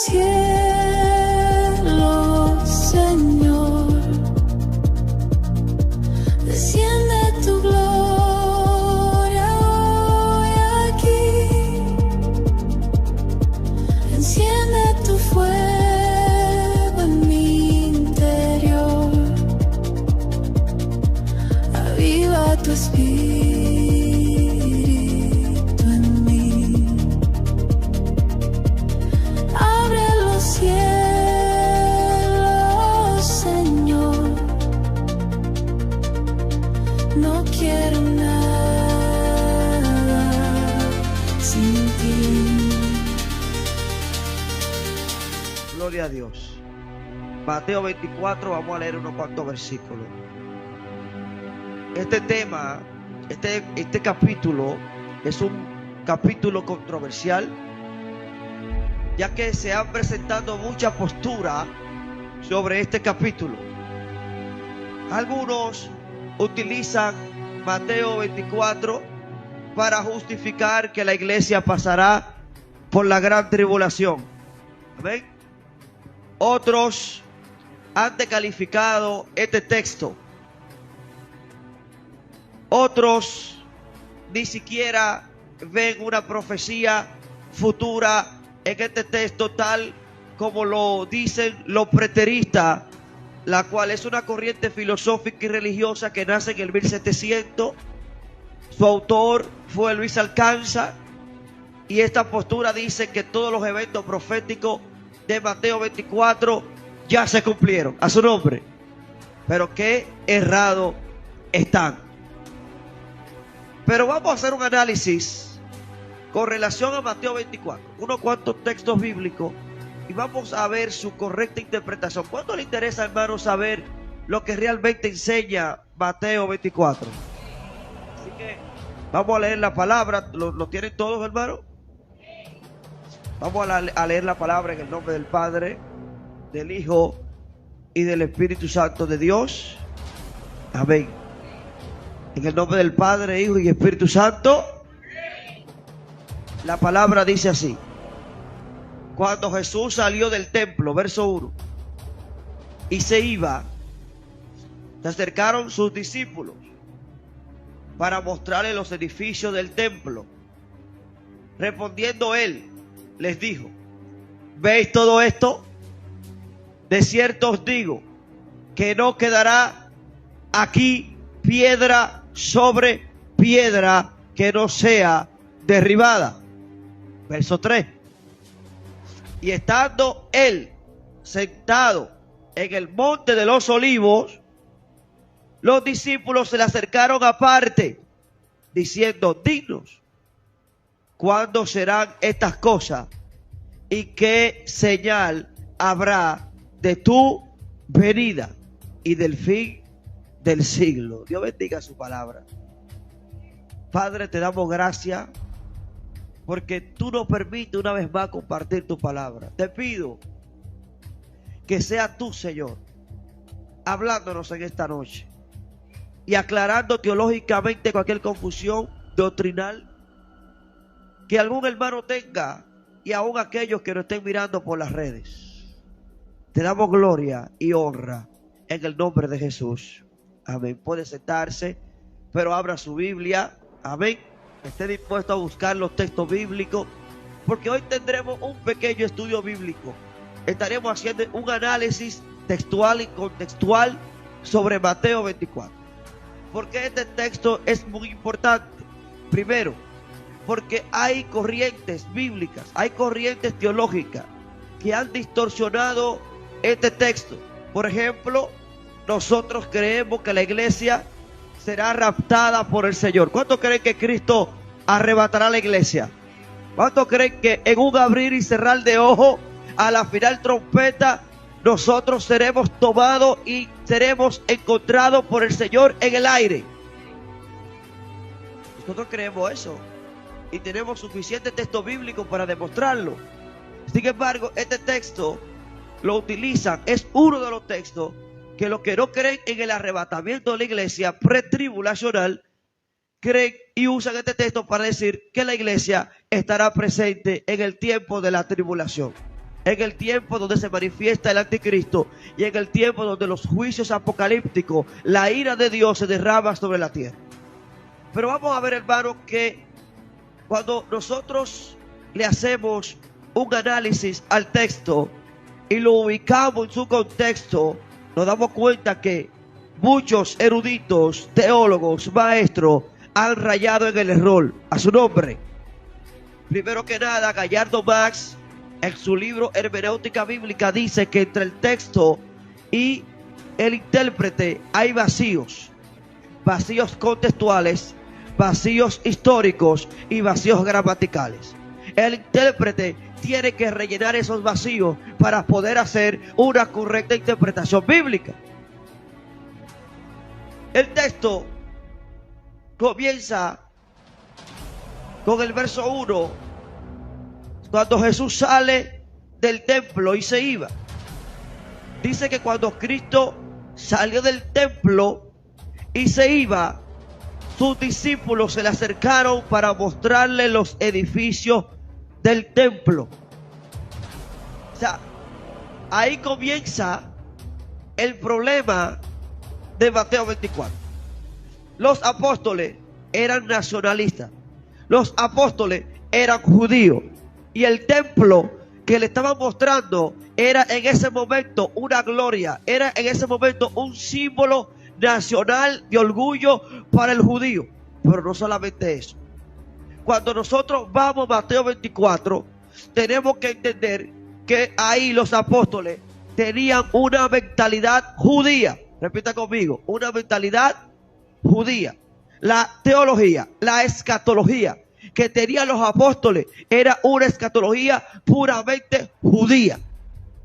cielos, Señor. Desciende tu gloria hoy aquí. Enciende tu fuego en mi interior. Aviva tu espíritu en mí. Abre los cielos, Señor. No quiero nada sin ti. Gloria a Dios. Mateo 24, vamos a leer unos cuantos versículos. Este tema, este capítulo es un capítulo controversial, ya que se han presentado muchas posturas sobre este capítulo. Algunos utilizan Mateo 24 para justificar que la iglesia pasará por la gran tribulación. ¿Amén? Otros han descalificado este texto. Otros ni siquiera ven una profecía futura en este texto, tal como lo dicen los preteristas, la cual es una corriente filosófica y religiosa que nace en el 1700. Su autor fue Luis Alcanza, y esta postura dice que todos los eventos proféticos de Mateo 24 ya se cumplieron, a su nombre. Pero qué errado están. Pero vamos a hacer un análisis con relación a Mateo 24, unos cuantos textos bíblicos, y vamos a ver su correcta interpretación. ¿Cuánto le interesa, hermano, saber lo que realmente enseña Mateo 24? Así que vamos a leer la palabra. ¿Lo tienen todos, hermano? Vamos a leer la palabra en el nombre del Padre, del Hijo y del Espíritu Santo de Dios. Amén. En el nombre del Padre, Hijo y Espíritu Santo. La palabra dice así: cuando Jesús salió del templo, verso 1, y se iba, se acercaron sus discípulos para mostrarle los edificios del templo. Respondiendo él, les dijo: ¿veis todo esto? De cierto os digo que no quedará aquí piedra sobre piedra que no sea derribada. Verso 3. Y estando él sentado en el monte de los olivos, los discípulos se le acercaron aparte, diciendo: dinos, ¿cuándo serán estas cosas? ¿Y qué señal habrá de tu venida y del fin del siglo? Dios bendiga su palabra. Padre, te damos gracias porque tú nos permites una vez más compartir tu palabra. Te pido que sea tú, Señor, hablándonos en esta noche y aclarando teológicamente cualquier confusión doctrinal que algún hermano tenga, y aún aquellos que nos estén mirando por las redes. Te damos gloria y honra en el nombre de Jesús. Amén. Puede sentarse, pero abra su Biblia. Amén. Esté dispuesto a buscar los textos bíblicos, porque hoy tendremos un pequeño estudio bíblico. Estaremos haciendo un análisis textual y contextual sobre Mateo 24. Porque este texto es muy importante. Primero, porque hay corrientes bíblicas, hay corrientes teológicas que han distorsionado este texto. Por ejemplo, nosotros creemos que la iglesia será raptada por el Señor. ¿Cuántos creen que Cristo arrebatará a la iglesia? ¿Cuántos creen que en un abrir y cerrar de ojos, a la final trompeta, nosotros seremos tomados y seremos encontrados por el Señor en el aire? Nosotros creemos eso y tenemos suficiente texto bíblico para demostrarlo. Sin embargo, este texto lo utilizan, es uno de los textos que los que no creen en el arrebatamiento de la iglesia pretribulacional creen y usan este texto para decir que la iglesia estará presente en el tiempo de la tribulación. en el tiempo donde se manifiesta el anticristo y en el tiempo donde los juicios apocalípticos, la ira de Dios se derrama sobre la tierra. Pero vamos a ver, hermano, que cuando nosotros le hacemos un análisis al texto y lo ubicamos en su contexto, nos damos cuenta que muchos eruditos, teólogos, maestros han rayado en el error. A su nombre. Primero que nada, Gallardo Max, en su libro Hermenéutica Bíblica, dice que entre el texto y el intérprete hay vacíos. Vacíos contextuales, vacíos históricos y vacíos gramaticales. El intérprete tiene que rellenar esos vacíos para poder hacer una correcta interpretación bíblica. El texto comienza con el verso 1, cuando Jesús sale del templo y se iba. Dice que cuando Cristo salió del templo y se iba, sus discípulos se le acercaron para mostrarle los edificios del templo. O sea, ahí comienza el problema de Mateo 24. Los apóstoles eran nacionalistas. Los apóstoles eran judíos. Y el templo que le estaban mostrando era en ese momento una gloria. Era en ese momento un símbolo nacional de orgullo para el judío. Pero no solamente eso. Cuando nosotros vamos a Mateo 24, tenemos que entender que ahí los apóstoles tenían una mentalidad judía. Repita conmigo, una mentalidad judía. La teología, la escatología que tenían los apóstoles era una escatología puramente judía.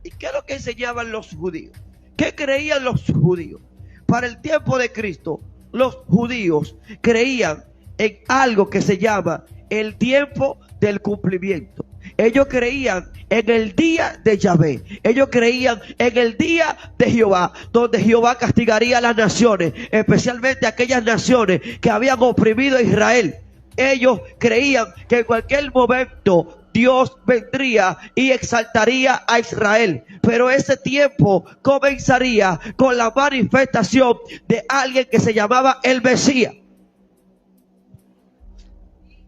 ¿Y qué es lo que enseñaban los judíos? ¿Qué creían los judíos? Para el tiempo de Cristo, los judíos creían en algo que se llama el tiempo del cumplimiento. Ellos creían en el día de Yahvé. Ellos creían en el día de Jehová, donde Jehová castigaría a las naciones, especialmente aquellas naciones que habían oprimido a Israel. Ellos creían que en cualquier momento Dios vendría y exaltaría a Israel. Pero ese tiempo comenzaría con la manifestación de alguien que se llamaba el Mesías.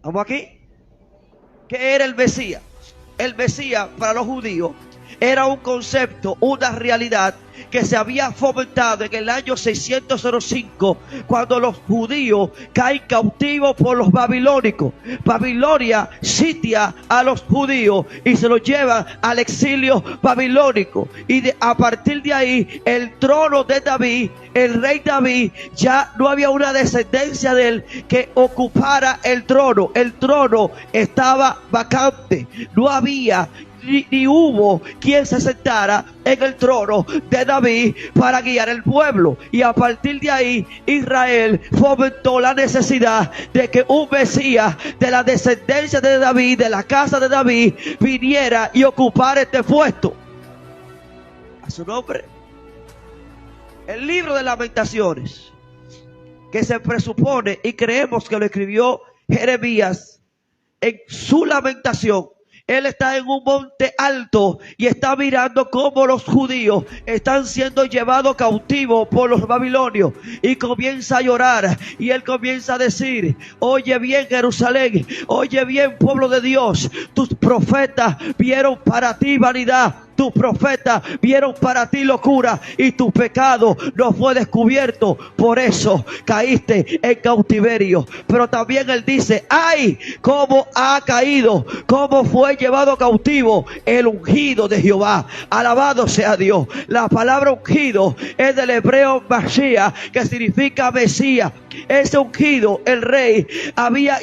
¿Vamos aquí? ¿Qué era el Mesías? El Mesías para los judíos era un concepto, una realidad que se había fomentado en el año 605, cuando los judíos caen cautivos por los babilónicos. Babilonia sitia a los judíos y se los lleva al exilio babilónico. Y a partir de ahí, el trono de David, el rey David, ya no había una descendencia de él que ocupara el trono. El trono estaba vacante. No había ni hubo quien se sentara en el trono de David para guiar el pueblo. Y a partir de ahí, Israel fomentó la necesidad de que un Mesías de la descendencia de David, de la casa de David, viniera y ocupara este puesto. A su nombre. El libro de Lamentaciones, que se presupone y creemos que lo escribió Jeremías, en su lamentación, él está en un monte alto y está mirando cómo los judíos están siendo llevados cautivos por los babilonios. Y comienza a llorar. Y él comienza a decir: oye bien, Jerusalén, oye bien, pueblo de Dios, tus profetas vieron para ti vanidad. Tus profetas vieron para ti locura y tu pecado no fue descubierto. Por eso caíste en cautiverio. Pero también él dice: ay, cómo ha caído, cómo fue llevado cautivo el ungido de Jehová. Alabado sea Dios. La palabra ungido es del hebreo Mashiach, que significa Mesías. Ese ungido, el rey, había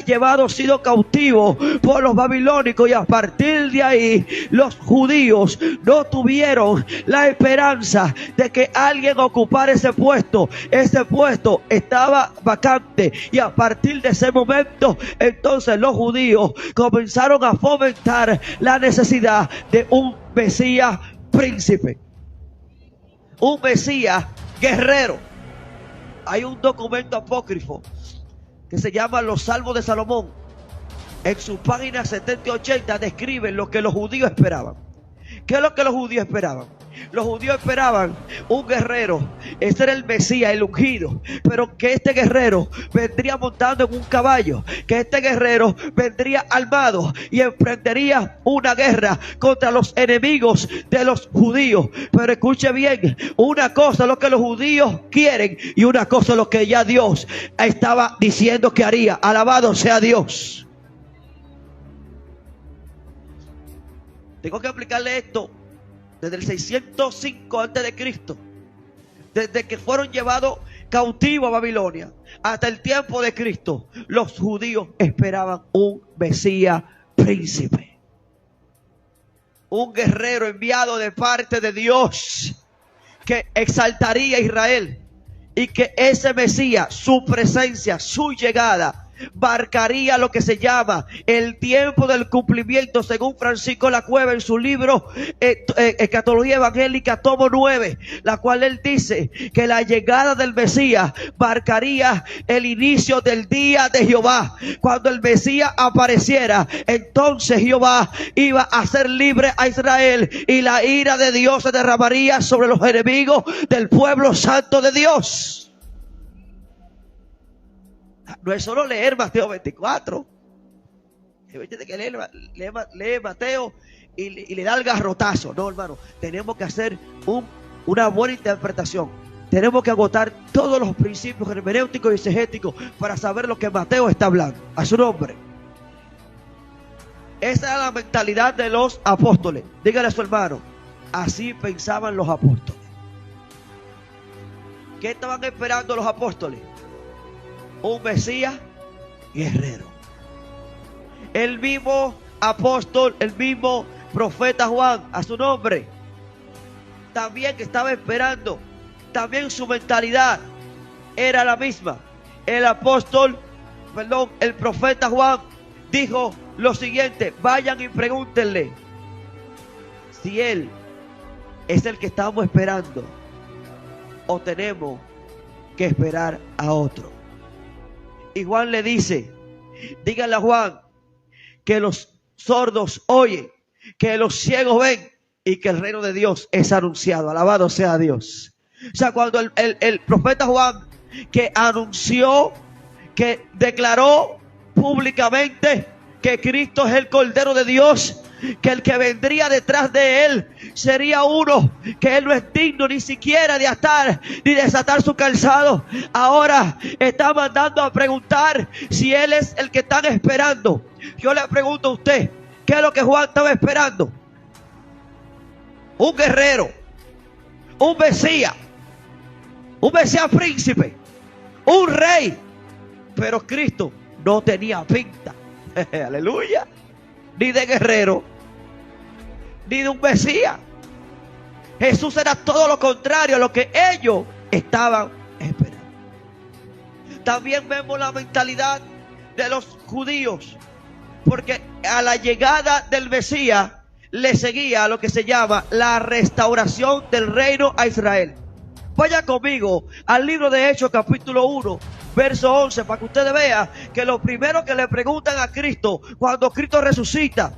sido cautivo por los babilónicos, y a partir de ahí los judíos no tuvieron la esperanza de que alguien ocupara ese puesto. Ese puesto estaba vacante, y a partir de ese momento, entonces los judíos comenzaron a fomentar la necesidad de un Mesías príncipe, un Mesías guerrero. Hay un documento apócrifo que se llama Los Salmos de Salomón. En sus páginas 70 y 80 describen lo que los judíos esperaban. ¿Qué es lo que los judíos esperaban? Los judíos esperaban un guerrero. Ese era el Mesías, el ungido. Pero que este guerrero vendría montando en un caballo. Que este guerrero vendría armado y emprendería una guerra contra los enemigos de los judíos. Pero escuche bien, una cosa es lo que los judíos quieren y una cosa es lo que ya Dios estaba diciendo que haría. Alabado sea Dios. Tengo que aplicarle esto desde el 605 antes de Cristo, desde que fueron llevados cautivos a Babilonia hasta el tiempo de Cristo. Los judíos esperaban un Mesías príncipe, un guerrero enviado de parte de Dios que exaltaría a Israel, y que ese Mesías, su presencia, su llegada, marcaría lo que se llama el tiempo del cumplimiento, según Francisco La Cueva en su libro Escatología Evangélica, tomo 9, la cual él dice que la llegada del Mesías marcaría el inicio del día de Jehová. Cuando el Mesías apareciera, entonces Jehová iba a hacer libre a Israel y la ira de Dios se derramaría sobre los enemigos del pueblo santo de Dios. No es solo leer Mateo 24. Hay gente que lee Mateo y le da el garrotazo. No, hermano, tenemos que hacer una buena interpretación. Tenemos que agotar todos los principios hermenéuticos y exegéticos para saber lo que Mateo está hablando. A su nombre. Esa era la mentalidad de los apóstoles. Dígale a su hermano, así pensaban los apóstoles. ¿Qué estaban esperando los apóstoles? Un Mesías guerrero. El mismo apóstol, el mismo profeta Juan, a su nombre, también que estaba esperando, también su mentalidad era la misma. El profeta Juan dijo lo siguiente: vayan y pregúntenle si él es el que estamos esperando o tenemos que esperar a otro. Y Juan le dice, díganle a Juan que los sordos oyen, que los ciegos ven y que el reino de Dios es anunciado. Alabado sea Dios. O sea, cuando el profeta Juan, que anunció, que declaró públicamente que Cristo es el Cordero de Dios, que el que vendría detrás de él sería uno que él no es digno ni siquiera de atar ni desatar su calzado, ahora está mandando a preguntar si él es el que están esperando. Yo le pregunto a usted, ¿qué es lo que Juan estaba esperando? Un guerrero, un Mesías príncipe, un rey. Pero Cristo no tenía pinta, aleluya, ni de guerrero, ni de un Mesías. Jesús era todo lo contrario a lo que ellos estaban esperando. También vemos la mentalidad de los judíos, porque a la llegada del Mesías le seguía lo que se llama la restauración del reino a Israel. Vaya conmigo al libro de Hechos capítulo 1, verso 11, para que ustedes vean que lo primero que le preguntan a Cristo cuando Cristo resucita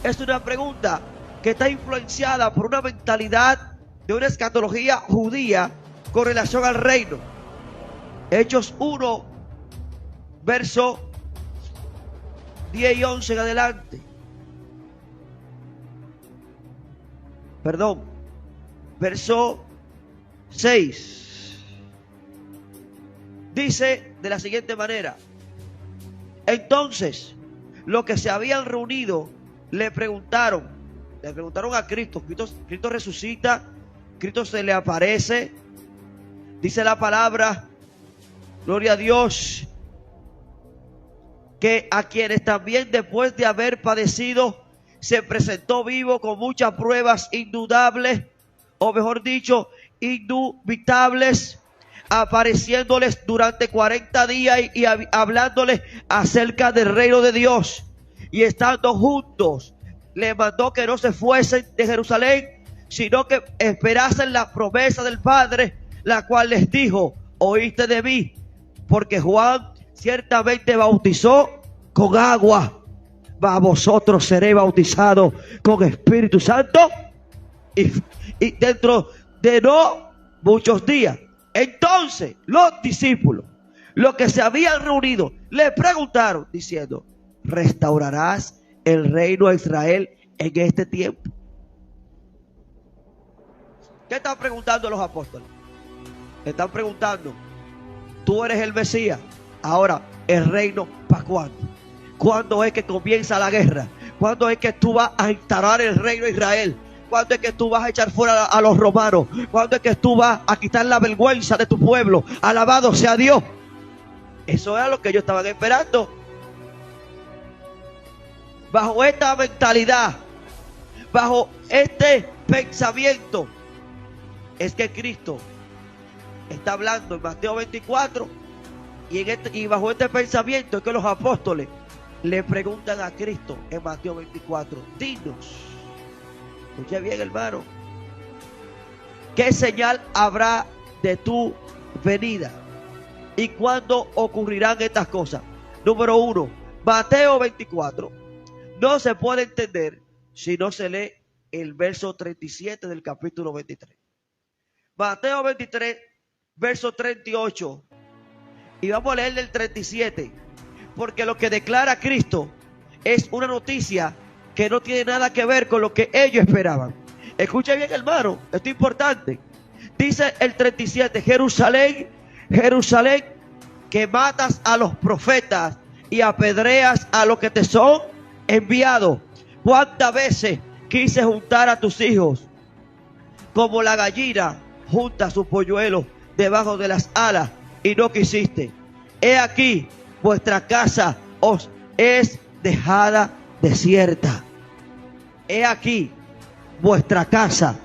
es una pregunta que está influenciada por una mentalidad de una escatología judía con relación al reino. Hechos 1, verso 10 y 11 en adelante. Perdón, verso 6. Dice de la siguiente manera: entonces los que se habían reunido le preguntaron a Cristo. Cristo resucita, Cristo se le aparece, dice la palabra, gloria a Dios, que a quienes también después de haber padecido se presentó vivo con muchas pruebas indudables, o mejor dicho, indubitables, apareciéndoles durante 40 días y hablándoles acerca del reino de Dios. Y estando juntos, les mandó que no se fuesen de Jerusalén, sino que esperasen la promesa del Padre, la cual les dijo: oíste de mí, porque Juan ciertamente bautizó con agua, mas vosotros seréis bautizados con Espíritu Santo y dentro de no muchos días. Entonces los discípulos, los que se habían reunido, le preguntaron diciendo: ¿restaurarás el reino de Israel en este tiempo? ¿Qué están preguntando los apóstoles? Están preguntando: tú eres el Mesías, ahora el reino, ¿para cuándo? ¿Cuándo es que comienza la guerra? ¿Cuándo es que tú vas a instaurar el reino de Israel? ¿Cuándo es que tú vas a echar fuera a los romanos? ¿Cuándo es que tú vas a quitar la vergüenza de tu pueblo? Alabado sea Dios. Eso era lo que ellos estaban esperando. Bajo esta mentalidad, bajo este pensamiento, es que Cristo está hablando en Mateo 24. Y bajo este pensamiento es que los apóstoles le preguntan a Cristo en Mateo 24: dinos, escuche bien, hermano, ¿qué señal habrá de tu venida? ¿Y cuándo ocurrirán estas cosas? Número 1, Mateo 24 no se puede entender si no se lee el verso 37 del capítulo 23. Mateo 23, verso 38. Y vamos a leer del 37. Porque lo que declara Cristo es una noticia que no tiene nada que ver con lo que ellos esperaban. Escucha bien, hermano, esto es importante. Dice el 37: Jerusalén, Jerusalén, que matas a los profetas y apedreas a los que te son enviados. ¿Cuántas veces quise juntar a tus hijos como la gallina junta sus polluelos debajo de las alas, y no quisiste? He aquí, vuestra casa os es dejada desierta. He aquí, vuestra casa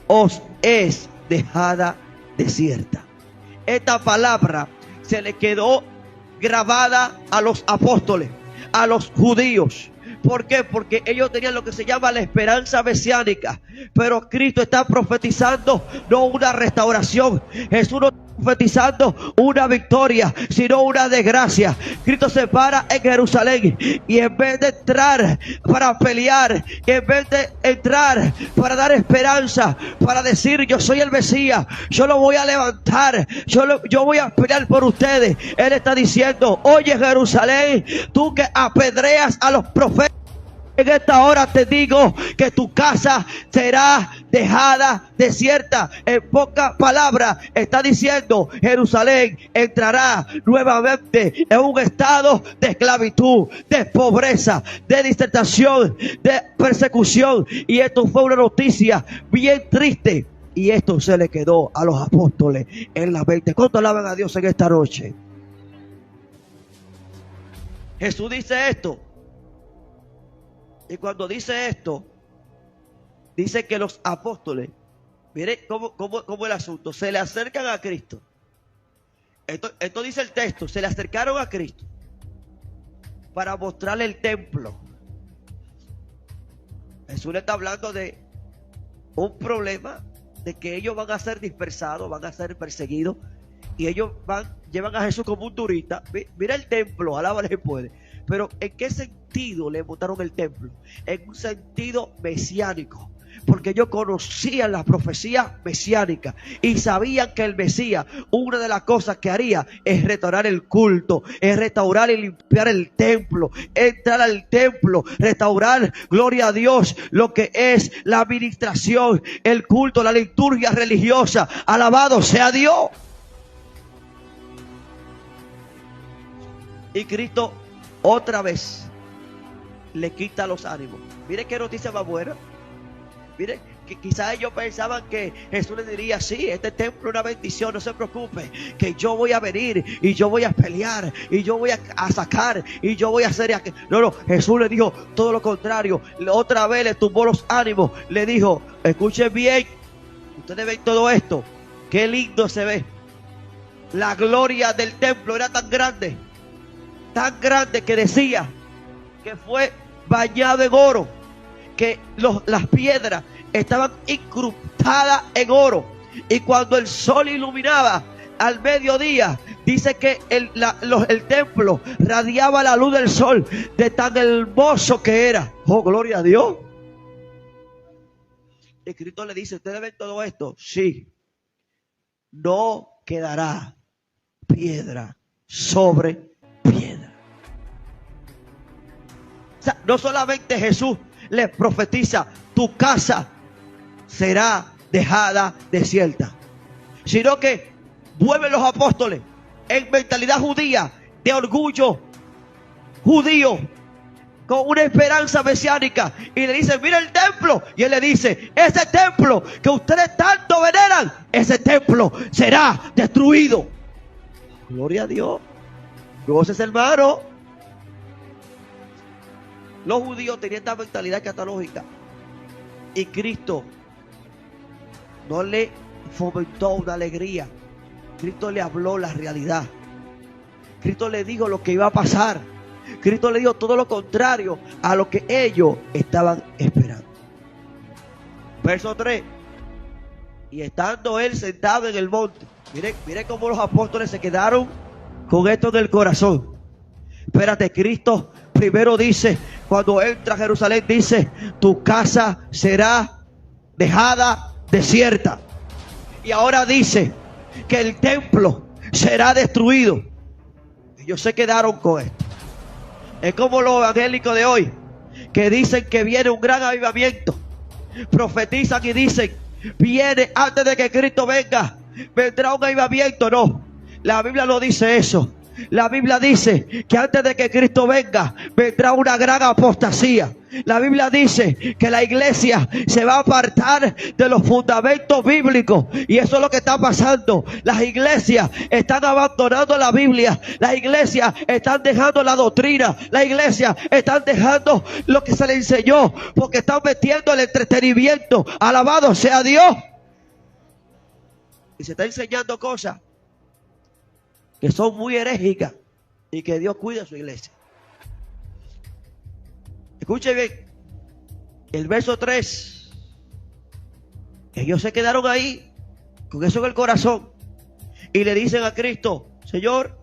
os es dejada desierta. Esta palabra se le quedó grabada a los apóstoles, a los judíos. ¿Por qué? Porque ellos tenían lo que se llama la esperanza mesiánica. Pero Cristo está profetizando no una restauración. Jesús no está profetizando una victoria, sino una desgracia. Cristo se para en Jerusalén y en vez de entrar para pelear, en vez de entrar para dar esperanza, para decir: yo soy el Mesías, yo lo voy a levantar, yo voy a pelear por ustedes, Él está diciendo: oye, Jerusalén, tú que apedreas a los profetas, en esta hora te digo que tu casa será dejada desierta. En pocas palabras está diciendo: Jerusalén entrará nuevamente en un estado de esclavitud, de pobreza, de disertación, de persecución. Y esto fue una noticia bien triste. Y esto se le quedó a los apóstoles en la mente. ¿Cuánto alaban a Dios en esta noche? Jesús dice esto. Y cuando dice esto, dice que los apóstoles, mire cómo el asunto, se le acercan a Cristo. Esto dice el texto: se le acercaron a Cristo para mostrarle el templo. Jesús le está hablando de un problema, de que ellos van a ser dispersados, van a ser perseguidos, y ellos llevan a Jesús como un turista. Mira el templo, alábale si puede. Pero ¿en qué sentido le montaron el templo? En un sentido mesiánico. Porque ellos conocían las profecías mesiánicas y sabían que el Mesías, una de las cosas que haría es restaurar el culto, es restaurar y limpiar el templo, entrar al templo, restaurar, gloria a Dios, lo que es la administración, el culto, la liturgia religiosa. Alabado sea Dios. Y Cristo otra vez le quita los ánimos. Mire qué noticia más buena. Mire, que quizás ellos pensaban que Jesús les diría: sí, este templo es una bendición, no se preocupe, que yo voy a venir y yo voy a pelear y yo voy a sacar y yo voy a hacer aquello. No, Jesús le dijo todo lo contrario. Otra vez le tumbó los ánimos. Le dijo: escuchen bien, ustedes ven todo esto, qué lindo se ve. La gloria del templo era tan grande que decía que fue bañado en oro, que las piedras estaban incrustadas en oro, y cuando el sol iluminaba al mediodía, dice que el templo radiaba la luz del sol de tan hermoso que era. Oh, gloria a Dios. Y Cristo le dice, ¿ustedes ven todo esto? Sí. No quedará piedra sobre piedra. O sea, no solamente Jesús le profetiza, tu casa será dejada desierta, sino que vuelven los apóstoles en mentalidad judía, de orgullo judío, con una esperanza mesiánica, y le dicen, mira el templo, y él le dice, ese templo que ustedes tanto veneran, ese templo será destruido. Gloria a Dios. Goces, hermano. Los judíos tenían esta mentalidad escatológica, y Cristo no le fomentó una alegría. Cristo le habló la realidad. Cristo le dijo lo que iba a pasar. Cristo le dijo todo lo contrario a lo que ellos estaban esperando. Verso 3. Y estando él sentado en el monte. Mire cómo los apóstoles se quedaron con esto en el corazón. Espérate, Cristo primero dice, cuando entra a Jerusalén, dice, tu casa será dejada desierta. Y ahora dice que el templo será destruido. Ellos se quedaron con esto. Es como los evangélicos de hoy, que dicen que viene un gran avivamiento. Profetizan y dicen, viene antes de que Cristo venga, vendrá un avivamiento. No, la Biblia no dice eso. La Biblia dice que antes de que Cristo venga, vendrá una gran apostasía. La Biblia dice que la iglesia se va a apartar de los fundamentos bíblicos. Y eso es lo que está pasando. Las iglesias están abandonando la Biblia. Las iglesias están dejando la doctrina. Las iglesias están dejando lo que se les enseñó, porque están metiendo el entretenimiento. Alabado sea Dios. Y se está enseñando cosas que son muy herejicas, y que Dios cuida a su iglesia. Escuche bien, el verso 3. Ellos se quedaron ahí con eso en el corazón, y le dicen a Cristo, Señor,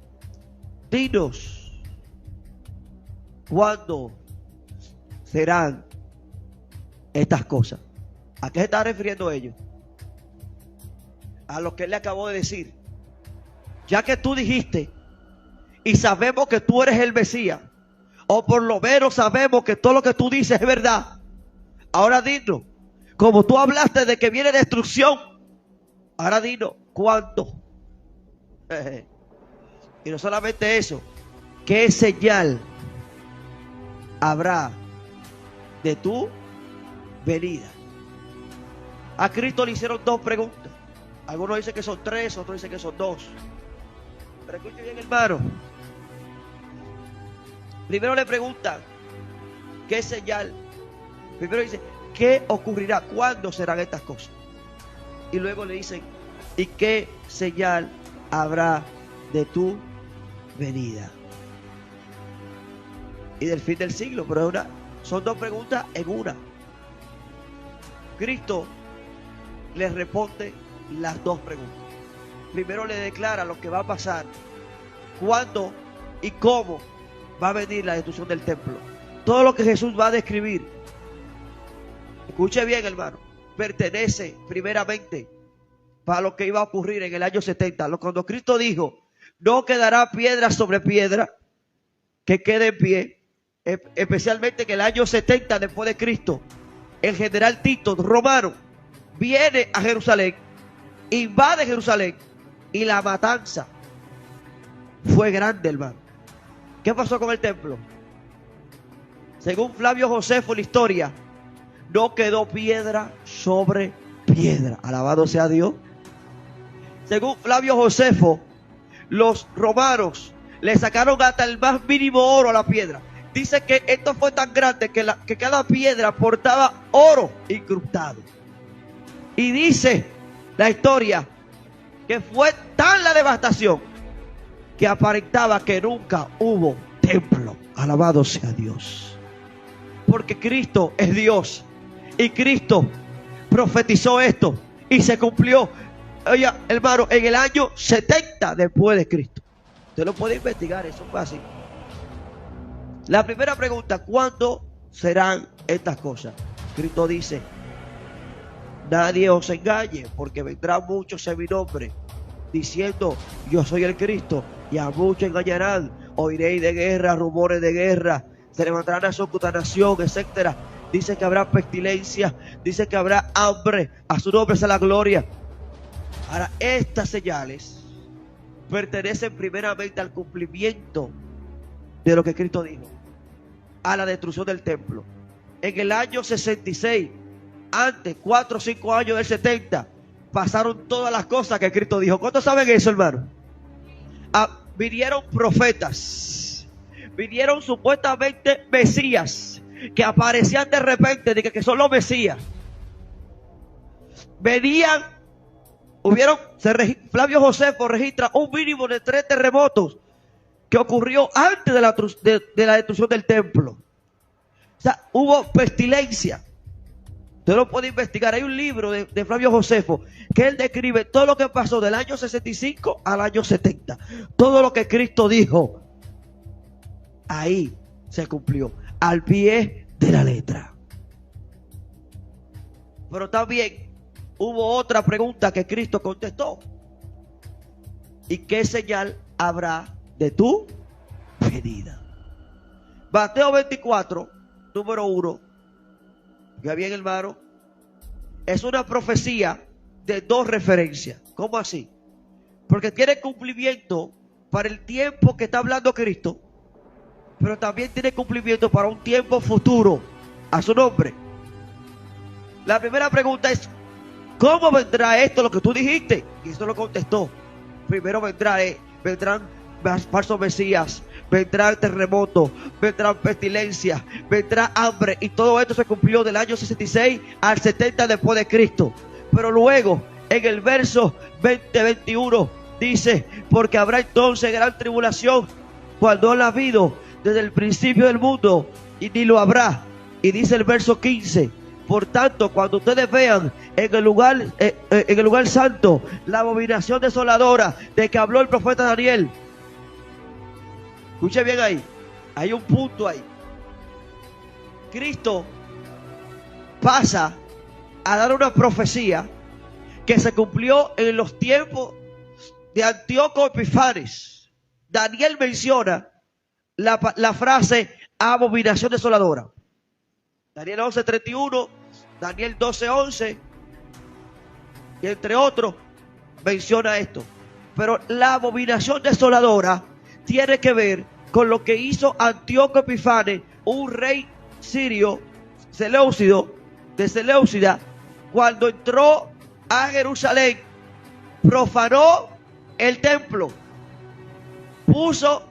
dinos cuándo serán estas cosas. ¿A qué se está refiriendo ellos? A lo que él le acabó de decir. Ya que tú dijiste y sabemos que tú eres el Mesías, o por lo menos sabemos que todo lo que tú dices es verdad, ahora dinos, como tú hablaste de que viene destrucción, ahora dinos cuándo. Y no solamente eso, ¿qué señal habrá de tu venida? A Cristo le hicieron dos preguntas. Algunos dicen que son tres, otros dicen que son dos. Pero escuchen bien, hermano. Primero le preguntan, ¿qué señal? Primero dice, ¿qué ocurrirá? ¿Cuándo serán estas cosas? Y luego le dicen, ¿y qué señal habrá de tu venida? Y del fin del siglo. Pero son dos preguntas en una. Cristo les responde las dos preguntas. Primero le declara lo que va a pasar, cuándo y cómo va a venir la destrucción del templo. Todo lo que Jesús va a describir, escuche bien, hermano, pertenece primeramente para lo que iba a ocurrir en el año 70. Cuando Cristo dijo, no quedará piedra sobre piedra que quede en pie, especialmente en el año 70 después de Cristo, el general Tito romano viene a Jerusalén, invade Jerusalén, y la matanza fue grande, hermano. ¿Qué pasó con el templo? Según Flavio Josefo, la historia, no quedó piedra sobre piedra. Alabado sea Dios. Según Flavio Josefo, los romanos le sacaron hasta el más mínimo oro a la piedra. Dice que esto fue tan grande que cada piedra portaba oro incrustado. Y dice la historia que fue tan la devastación que aparentaba que nunca hubo templo. Alabado sea Dios. Porque Cristo es Dios, y Cristo profetizó esto y se cumplió. Oye, hermano, en el año 70 después de Cristo. Usted lo puede investigar, eso fue así. La primera pregunta, ¿cuándo serán estas cosas? Cristo dice, nadie os engañe, porque vendrán muchos en mi nombre, diciendo, yo soy el Cristo, y a muchos engañarán. Oiréis de guerra, rumores de guerra, se levantarán nación contra nación, etcétera. Dice que habrá pestilencia, dice que habrá hambre, a su nombre sea la gloria. Ahora, estas señales pertenecen primeramente al cumplimiento de lo que Cristo dijo, a la destrucción del templo. En el año 66, antes, 4 o 5 años del 70, pasaron todas las cosas que Cristo dijo. ¿Cuántos saben eso, hermano? Vinieron profetas, vinieron supuestamente mesías, que aparecían de repente, de que son los mesías. Venían, Flavio Josefo registra un mínimo de 3 terremotos que ocurrió antes de la destrucción del templo. O sea, hubo pestilencia. Usted lo puede investigar. Hay un libro de Flavio Josefo que él describe todo lo que pasó del año 65 al año 70. Todo lo que Cristo dijo, ahí se cumplió, al pie de la letra. Pero también hubo otra pregunta que Cristo contestó. ¿Y qué señal habrá de tu venida? Mateo 24, número 1. Ya bien, hermano, es una profecía de 2 referencias. ¿Cómo así? Porque tiene cumplimiento para el tiempo que está hablando Cristo, pero también tiene cumplimiento para un tiempo futuro. A su nombre. La primera pregunta es, ¿cómo vendrá esto, lo que tú dijiste? Y eso lo contestó. Primero vendrán falsos mesías, vendrán terremotos, vendrán pestilencias, vendrá hambre, y todo esto se cumplió del año 66 al 70 después de Cristo. Pero luego, en el verso 20-21, dice, porque habrá entonces gran tribulación, cuando no la ha habido desde el principio del mundo, y ni lo habrá. Y dice el verso 15, por tanto, cuando ustedes vean en el lugar santo la abominación desoladora de que habló el profeta Daniel. Escuche bien ahí, hay un punto ahí. Cristo pasa a dar una profecía que se cumplió en los tiempos de Antíoco Epifanes. Daniel menciona la frase abominación desoladora. Daniel 11:31, Daniel 12:11, y entre otros menciona esto. Pero la abominación desoladora tiene que ver con lo que hizo Antíoco Epifanes, un rey sirio, de Seleucida, cuando entró a Jerusalén, profanó el templo, puso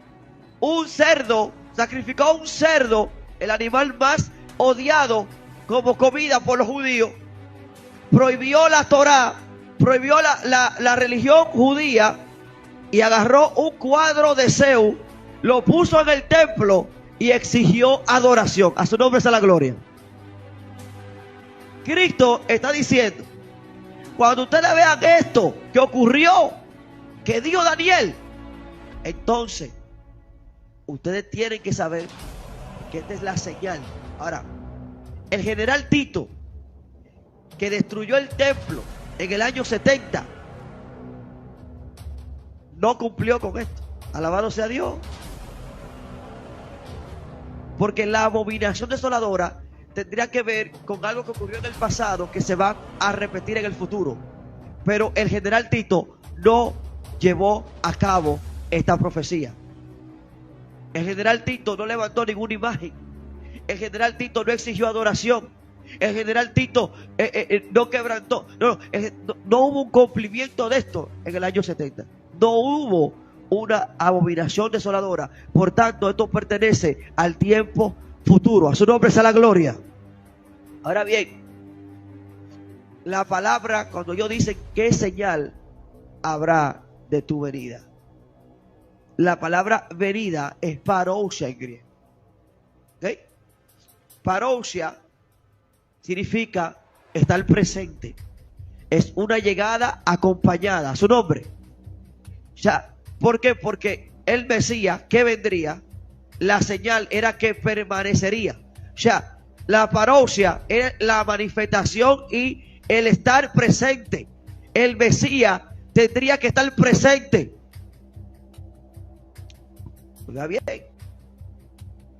un cerdo, sacrificó un cerdo, el animal más odiado como comida por los judíos, prohibió la Torá, prohibió la religión judía, y agarró un cuadro de Zeus, lo puso en el templo y exigió adoración. A su nombre sea la gloria. Cristo está diciendo, cuando ustedes vean esto que ocurrió, que dijo Daniel, entonces ustedes tienen que saber que esta es la señal. Ahora, el general Tito, que destruyó el templo en el año 70, no cumplió con esto. Alabado sea Dios. Porque la abominación desoladora tendría que ver con algo que ocurrió en el pasado, que se va a repetir en el futuro. Pero el general Tito no llevó a cabo esta profecía. El general Tito no levantó ninguna imagen. El general Tito no exigió adoración. El general Tito no quebrantó. No hubo un cumplimiento de esto en el año 70. No hubo una abominación desoladora. Por tanto, esto pertenece al tiempo futuro. A su nombre sea la gloria. Ahora bien, la palabra, cuando ellos dicen qué señal habrá de tu venida, la palabra venida es parousia en griego. ¿Okay? Parousia significa estar presente, es una llegada acompañada a su nombre. O sea, ¿por qué? Porque el Mesías que vendría, la señal era que permanecería. O sea, la parousia era la manifestación y el estar presente. El Mesías tendría que estar presente. Oiga bien.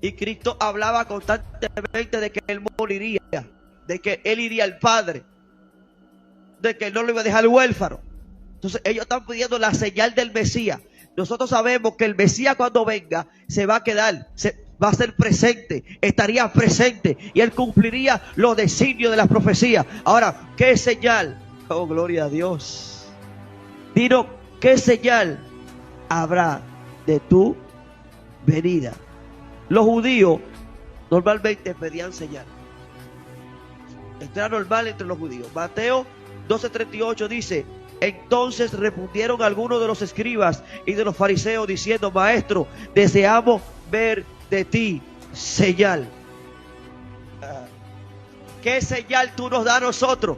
Y Cristo hablaba constantemente de que Él moriría, de que Él iría al Padre, de que Él no lo iba a dejar huérfano. Entonces ellos están pidiendo la señal del Mesías. Nosotros sabemos que el Mesías cuando venga se va a quedar, va a ser presente, estaría presente y Él cumpliría los designios de las profecías. Ahora, ¿qué señal? Oh, gloria a Dios. Dinos, ¿qué señal habrá de tu venida? Los judíos normalmente pedían señal. Esto era normal entre los judíos. Mateo 12:38 dice: entonces respondieron algunos de los escribas y de los fariseos diciendo: Maestro, deseamos ver de ti señal. ¿Qué señal tú nos das a nosotros?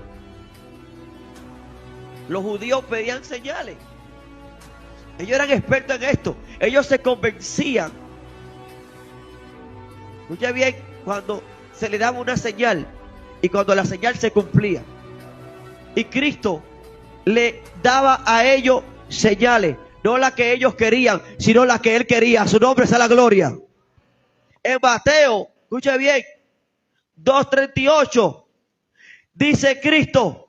Los judíos pedían señales. Ellos eran expertos en esto. Ellos se convencían. Escucha bien, cuando se le daba una señal y cuando la señal se cumplía. Y Cristo le daba a ellos señales, no las que ellos querían, sino las que Él quería. A su nombre sea la gloria. En Mateo, escucha bien, 2:38, dice Cristo,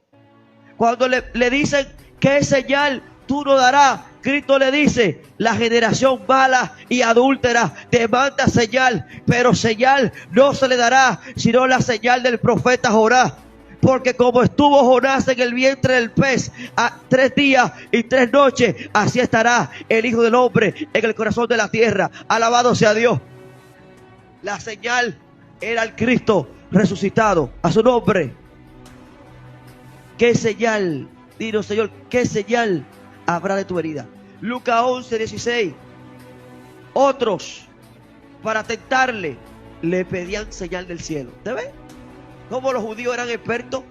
cuando le dicen: ¿qué señal tú nos darás? Cristo le dice: la generación mala y adúltera demanda señal, pero señal no se le dará, sino la señal del profeta Jonás. Porque como estuvo Jonás en el vientre del pez 3 días y 3 noches, así estará el Hijo del Hombre en el corazón de la tierra. Alabado sea Dios. La señal era el Cristo resucitado. A su nombre. ¿Qué señal? Dinos, Señor, ¿qué señal habrá de tu venida? Lucas 11:16. Otros, para tentarle, le pedían señal del cielo. ¿Te ves? Como los judíos eran expertos,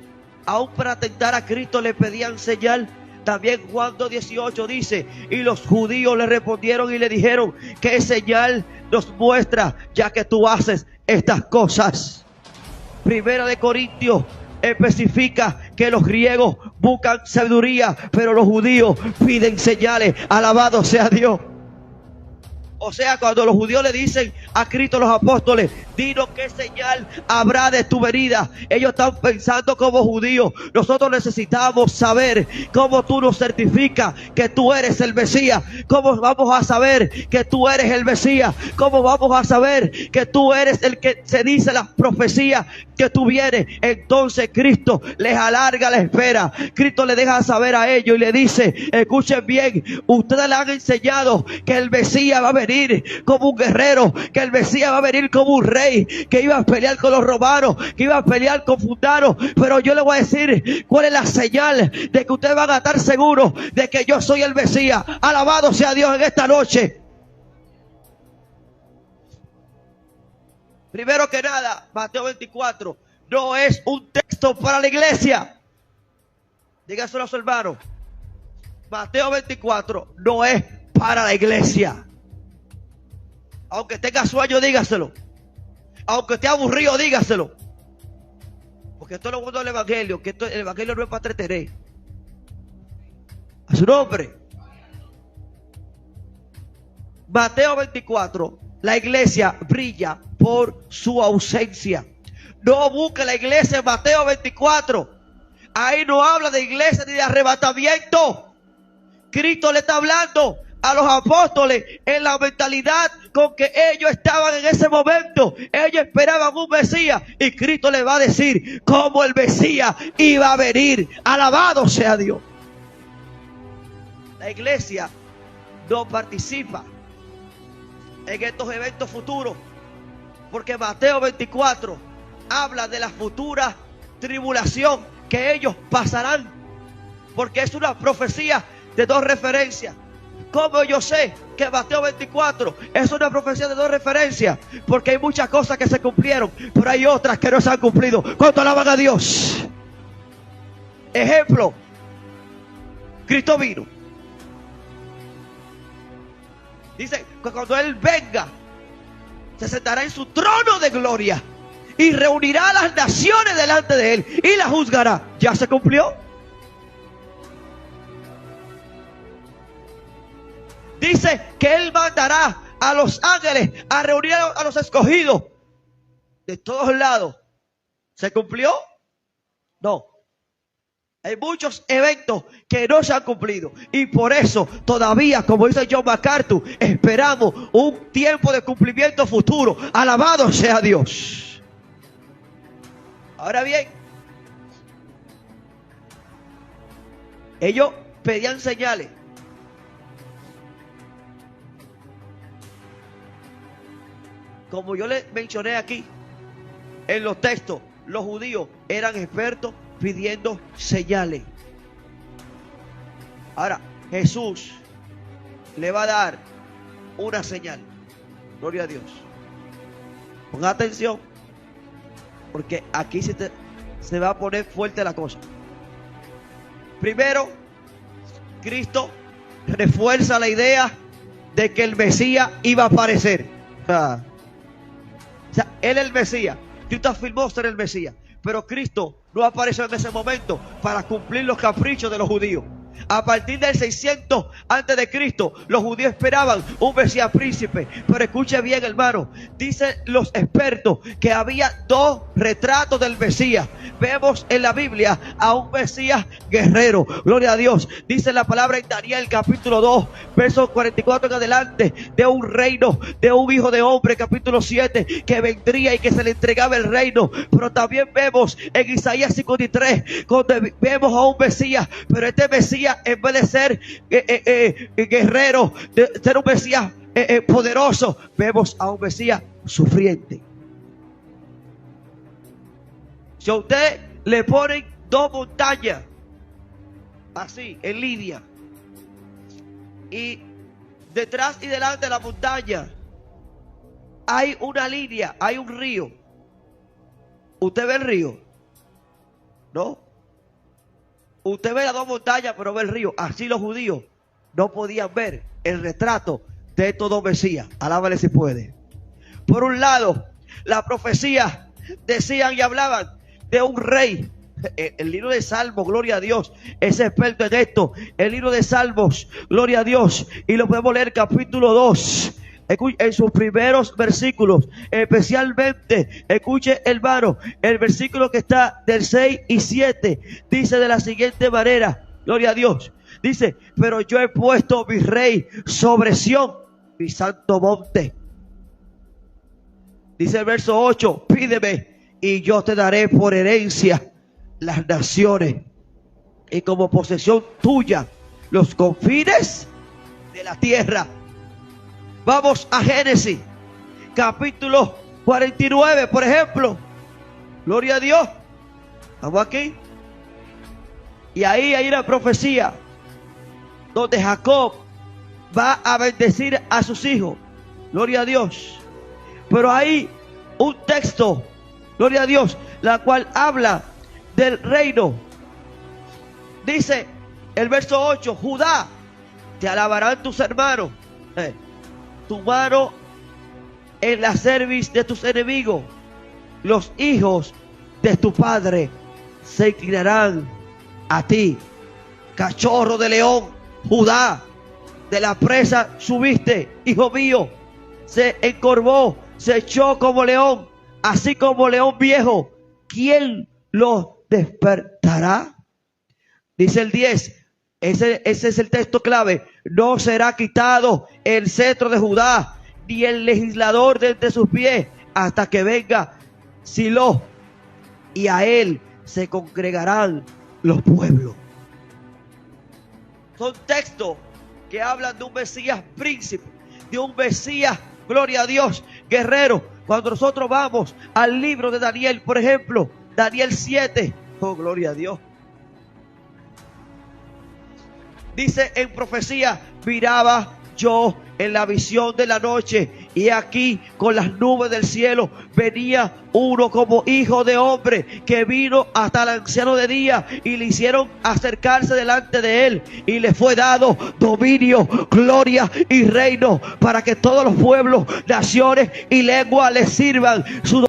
aún para tentar a Cristo le pedían señal. También Juan 2:18 dice: y los judíos le respondieron y le dijeron: ¿qué señal nos muestra ya que tú haces estas cosas? Primera de Corintios especifica que los griegos buscan sabiduría, pero los judíos piden señales. Alabado sea Dios. O sea, cuando los judíos le dicen a Cristo, los apóstoles: dinos qué señal habrá de tu venida, ellos están pensando como judíos. Nosotros necesitamos saber cómo tú nos certificas que tú eres el Mesías. ¿Cómo vamos a saber que tú eres el Mesías? ¿Cómo vamos a saber que tú eres el que se dice las profecías que tú vienes? Entonces Cristo les alarga la espera. Cristo le deja saber a ellos y le dice: escuchen bien, ustedes le han enseñado que el Mesías va a venir como un guerrero, que el Mesías va a venir como un rey, que iba a pelear con los romanos, que iba a pelear con fundanos. Pero yo les voy a decir cuál es la señal de que ustedes van a estar seguros de que yo soy el Mesías. Alabado sea Dios en esta noche. Primero que nada, Mateo 24 no es un texto para la iglesia. Dígaselo a su hermano. Mateo 24 no es para la iglesia. Aunque tenga sueño, dígaselo. Aunque esté aburrido, dígaselo. Porque esto es lo bueno del evangelio, que el evangelio no es para entretener. A su nombre. Mateo 24, la iglesia brilla por su ausencia. No busque la iglesia en Mateo 24. Ahí no habla de iglesia ni de arrebatamiento. Cristo le está hablando a los apóstoles en la mentalidad con que ellos estaban en ese momento. Ellos esperaban un Mesías y Cristo les va a decir cómo el Mesías iba a venir. Alabado sea Dios. La iglesia no participa en estos eventos futuros porque Mateo 24 habla de la futura tribulación que ellos pasarán, porque es una profecía de 2 referencias. ¿Cómo yo sé que Mateo 24 es una profecía de 2 referencias? Porque hay muchas cosas que se cumplieron, pero hay otras que no se han cumplido. ¿Cuánto alaban a Dios? Ejemplo, Cristo vino. Dice que cuando Él venga, se sentará en su trono de gloria y reunirá a las naciones delante de Él y las juzgará. ¿Ya se cumplió? Dice que Él mandará a los ángeles a reunir a los escogidos de todos lados. ¿Se cumplió? No. Hay muchos eventos que no se han cumplido. Y por eso todavía, como dice John MacArthur, esperamos un tiempo de cumplimiento futuro. Alabado sea Dios. Ahora bien, ellos pedían señales. Como yo les mencioné aquí, en los textos, los judíos eran expertos pidiendo señales. Ahora, Jesús le va a dar una señal. Gloria a Dios. Ponga atención, porque aquí se va a poner fuerte la cosa. Primero, Cristo refuerza la idea de que el Mesías iba a aparecer. O sea, Él es el Mesías. Cristo afirmó ser el Mesías. Pero Cristo no apareció en ese momento para cumplir los caprichos de los judíos. A partir del 600 antes de Cristo, los judíos esperaban un Mesías príncipe. Pero escuche bien, hermano, dicen los expertos que había dos retratos del Mesías. Vemos en la Biblia a un Mesías guerrero. Gloria a Dios. Dice la palabra en Daniel capítulo 2, versos 44 en adelante, de un reino, de un hijo de hombre, capítulo 7, que vendría y que se le entregaba el reino. Pero también vemos en Isaías 53, donde vemos a un Mesías, pero este Mesías, en vez de ser guerrero, de ser un Mesías poderoso, vemos a un Mesías sufriente. Si a usted le ponen dos montañas así en línea, y detrás y delante de la montaña hay una línea, hay un río, ¿usted ve el río? ¿No? Usted ve las dos montañas, pero ve el río. Así los judíos no podían ver el retrato de estos dos Mesías. Alábale si puede. Por un lado, la profecía decían y hablaban de un rey. El libro de Salmos, gloria a Dios, es experto en esto. El libro de Salmos, gloria a Dios. Y lo podemos leer capítulo 2. En sus primeros versículos, especialmente, escuche hermano, el versículo que está del 6 y 7, dice de la siguiente manera, gloria a Dios, dice, pero yo he puesto mi rey sobre Sión, mi santo monte. Dice el verso 8, pídeme y yo te daré por herencia las naciones y como posesión tuya los confines de la tierra. Vamos a Génesis, capítulo 49, por ejemplo. Gloria a Dios. Vamos aquí. Y ahí hay una profecía donde Jacob va a bendecir a sus hijos. Gloria a Dios. Pero hay un texto, gloria a Dios, la cual habla del reino. Dice el verso 8, Judá, te alabarán tus hermanos. Tu mano en la cerviz de tus enemigos. Los hijos de tu padre se inclinarán a ti. Cachorro de león, Judá, de la presa subiste, hijo mío. Se encorvó, se echó como león, así como león viejo. ¿Quién lo despertará? Dice el 10. Ese es el texto clave. No será quitado el cetro de Judá, ni el legislador de entre sus pies, hasta que venga Silo, y a él se congregarán los pueblos. Son textos que hablan de un Mesías príncipe, de un Mesías, gloria a Dios, guerrero. Cuando nosotros vamos al libro de Daniel, por ejemplo, Daniel 7, oh gloria a Dios. Dice en profecía, miraba yo en la visión de la noche, Y aquí con las nubes del cielo venía uno como hijo de hombre, que vino hasta el anciano de día y le hicieron acercarse delante de él, y le fue dado dominio, gloria y reino, para que todos los pueblos, naciones y lenguas le sirvan. Su